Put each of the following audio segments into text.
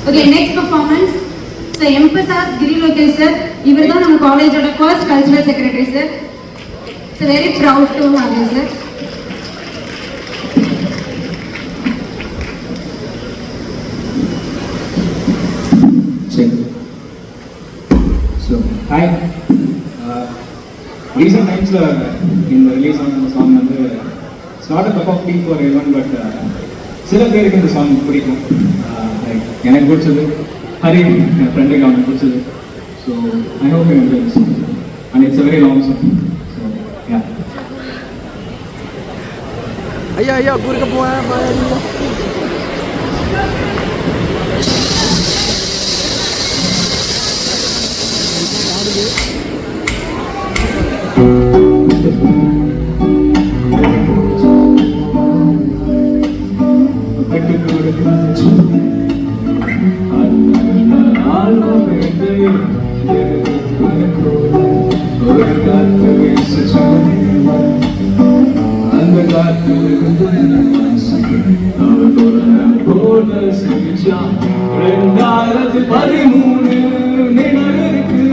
Okay, next performance. So Emphasis Giri Lokesh sir. Ivar da nam college oda first cultural secretary sir. So very proud to have you sir. So hi. Recent times in the release of the song it's not a cup of tea for everyone, but சில பேருக்கு இந்த song பிடிக்கும். எனக்கு பிடிச்சது, ஹரி என் ஃப்ரெண்டுக்கு அவனுக்கு பிடிச்சது. So I hope you enjoy this song and it's a very long song. So yeah. ஐயா குறுக்க போவேன்.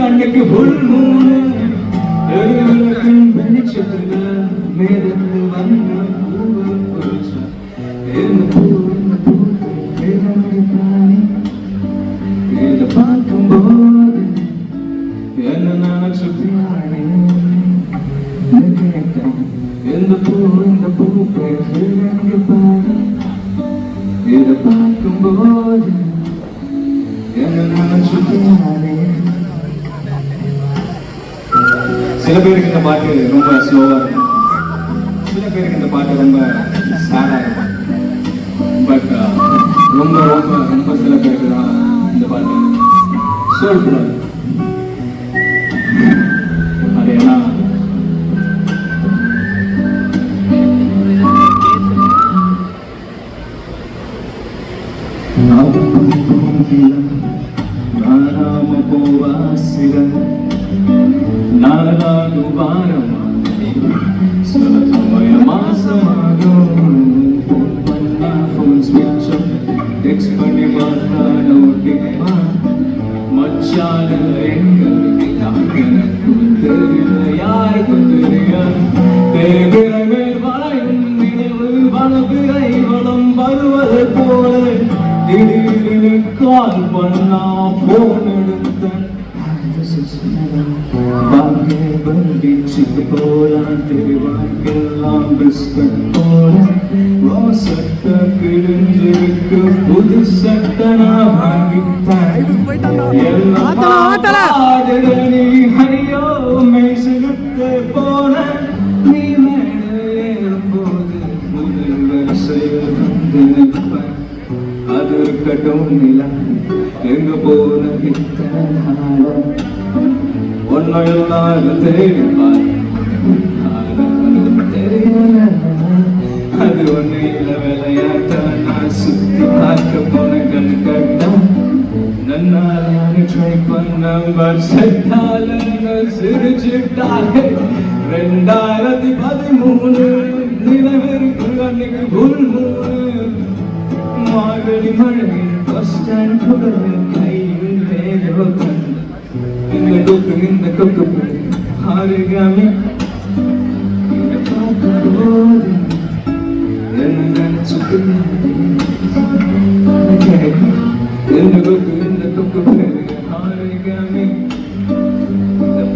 அன்னைக்கு புல் மூணு வெளிச்சத்துல மேதத்து வந்த இதை பார்க்கும்போது என்ன நினைச்சு இந்த பூ பேர் பாரு. இதை பார்க்கும்போது என்ன நினைச்சு சில பேருக்கு இந்த பாட்டு ரொம்ப ஸ்லோவா இருக்கும், சில பேருக்கு இந்த பாட்டு ரொம்ப சேடா இருக்கும். பட் ரொம்ப ரொம்ப ரொம்ப சில பேருக்கு தான் இந்த பாட்டு சோல்ஃபுல்லாக. அது ஏன்னா நானாம போவாசிகள் நாலாகு வாரமாக சில சமய மாசமாகும். ஃபோன் பண்ணா ஃபோன் ஸ்விட்ச் டெக்ஸ்ட் பண்ணி பார்த்தா நோட்டிமா மச்சான எங்களுக்கு தெரியல, யாருக்கும் தெரியாது. தேவிரை மேல் வளையும் நினைவு வளபிறை வளம் வருவது போல திடீர்னு கால் பண்ணா போன் எடுத்தேன். போலாம் தெரிவாய்க்கெல்லாம் பிஸ்கட் போல சட்ட கிழிஞ்சிருக்கு புது சட்ட நான் வாங்கிட்டேன். நீ ஐயோ மெய்சிலுக்கு போன நீ மேடேறும்போது முதல் வரிசையில் வந்து நிற்பேன். அது இருக்கட்டும் நிலம் எங்க போன இத்தனை நாளும் ஒன்னையெல்லாம் தெரிவார் தெரியல. அது ஒண்ணு இல்ல விளையாட்ட நான் சுத்தி பார்க்க போன கண் கட்டம் நன்னால ட்ரை பண்ண வருஷத்தால சிரிச்சுட்டாலே 2013 நிலவிற்கு அன்னைக்கு புல் மூணு மார்கழி மழையில் பஸ் ஸ்டாண்ட் குடல் கையில் வேலோ கண்டு இந்த கொக்கு ஆறுகாமி பார்க்கும்போது என்ன நினைச்சுட்டு இந்த கொக்கு ஆறுகாமி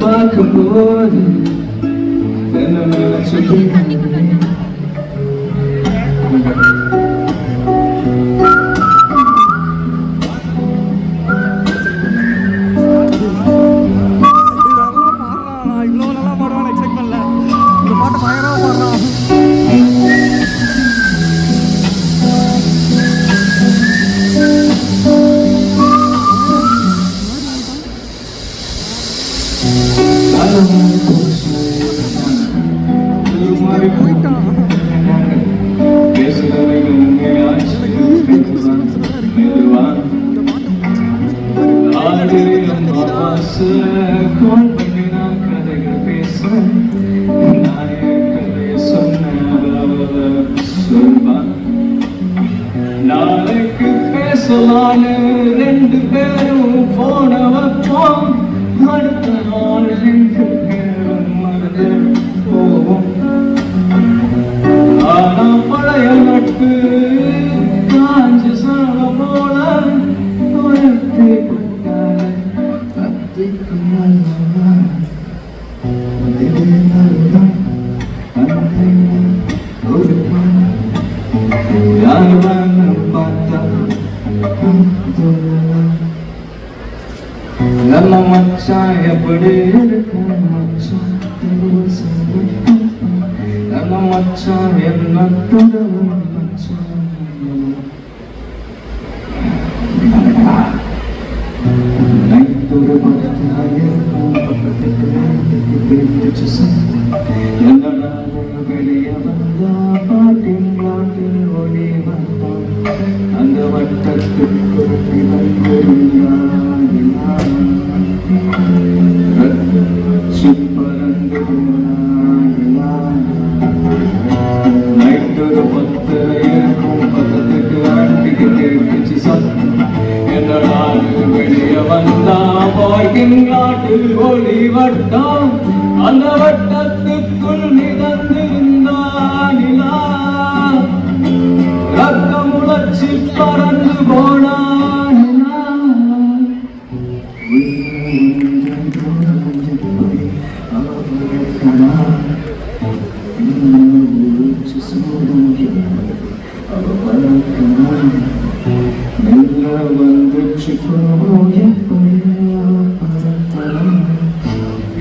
பார்க்கும்போது என்ன நினைச்சுட்டு நாளைக்கு பேசலான்னு ரெண்டு பேரும் போன வைப்போம் அடுத்த நாள் ரெண்டு பேரும் மறந்து போவோம் ஆனா பழைய நட்பு காஞ்ச சாண போல உரத்தை கொண்டால அத்தைக்கும் நம்ம மச்சான் எப்படி இருக்கு மச்சான் நம்ம மச்சான் என்ன மச்சான் நைட்டொரு பக்கத்தாயிருக்கும் பக்கத்துக்கு என்னடா வெளியே வந்தா பாட்டின் ஒளி வந்தான் அந்த வட்டத்துக்கு பறந்து நைட்டொரு 10 இருக்கும் பக்கத்துக்கு ஆண்டிக்கு கேட்டுச்சு சத்தம் என்னடா வெளியே வந்தா பாட்டின் நாட்டில் ஒளி வட்டம் அந்த வட்டத்துக்குள் மிதந்திருந்தான் நிலா ரத்தம் உழைச்சி பறந்து போனான் வந்துச்சு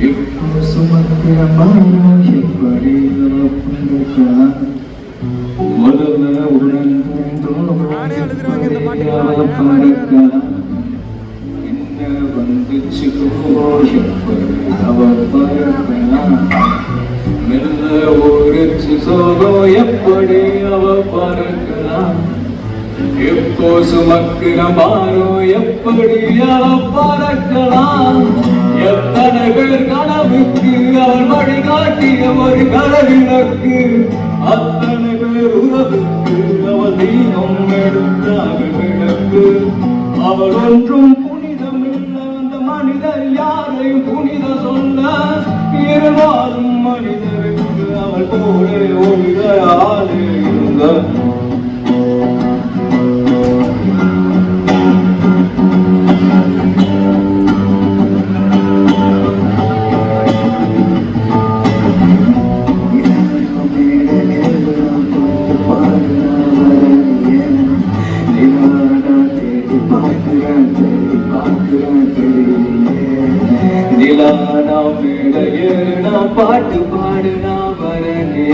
இப்போ சுமக்கிற பாரம் எப்படி முதல்ல உணர்ந்தோம் என்ன வந்துச்சு அவ பறக்கலாம் மெல்ல ஊரிச்சு சோகோ எப்படி அவ பறக்கலாம் எப்போ சுமக்கிற பாரோ எப்படி அவ பறக்கலாம் எத்தனை பேர் கனவுக்கு அவள் வழிகாட்டிய ஒரு கனவிலக்கு அத்தனை பேர் உறவுக்கு அவள் தீனம் எடுத்தாக விளக்கு அவள் ஒன்றும் புனிதமில்லை அந்த மனிதர் யாரையும் புனித சொல்ல இருவாரும் மனிதருக்கு அவள் போல ஒழித ஆளே இருந்த பாட்டு பாடுனா வரணிய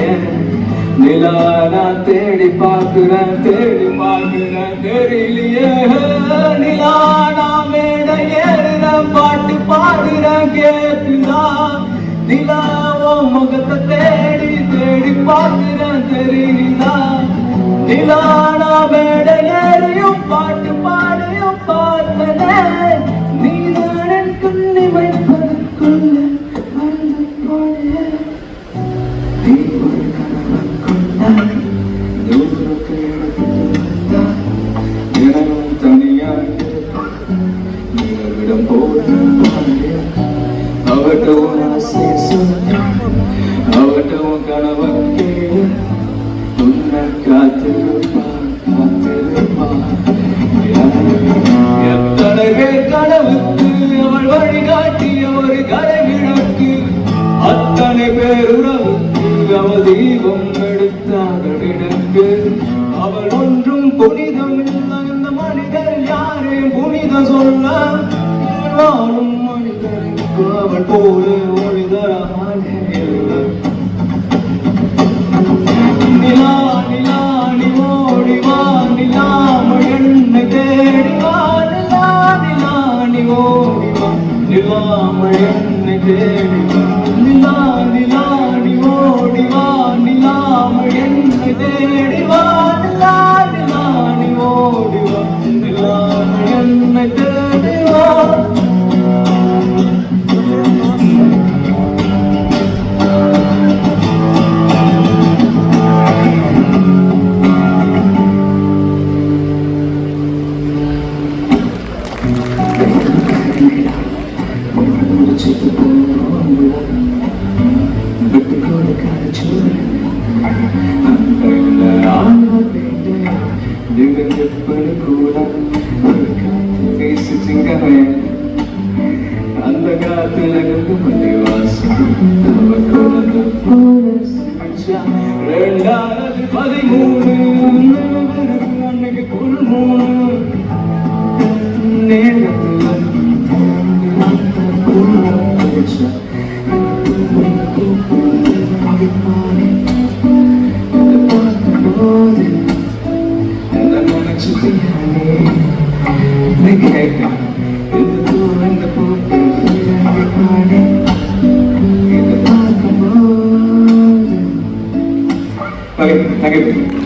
நிலானா தேடி பார்க்கிறேன் தெரியலையே நிலானா மேட ஏறுற பாட்டு பாடுறேன் கேட்டுதா நிலாவோ முகத்தை தேடி பார்க்கிறேன் தெரியுதா நிலானா மேட ஏறியும் பாட்டு பாடியும் பார்த்தனே நீதான் கண்ணி வைப்பதற்குள்ள அவட்டவும் கணவன் உன்னை காத்திருப்பான் எத்தனை பேர் கனவுக்கு அவள் வழிகாட்டிய ஒரு கரை விளக்கு அத்தனை பேர் உறவுக்கு அவள் தீபம் எடுத்தாத விளக்கு அவள் ஒன்றும் புனிதம் இல்லை இந்த மனிதர் யாரையும் புனிதம் சொல்ல வாழும் மனிதருக்கு அவள் போல ஒளிதரானே இல்லை நிலா நிலா நீ ஓடி வா நிலாமல் என்னை தேடி வா நிலா நிலா நீ ஓடி வா நிலாமல் என்னை தேடி வா நிலா நிலா நீ ஓடி வா நிலாமல் என்னை தேடி வா நிலா நிலா நீ ஓடி வா நிலாமல் என்னை தேடி வா அந்த காத்துல மல்லி வாசம் 2013 அன்னைக்கு குழுமூணு நேரத்துல Okay, thank you.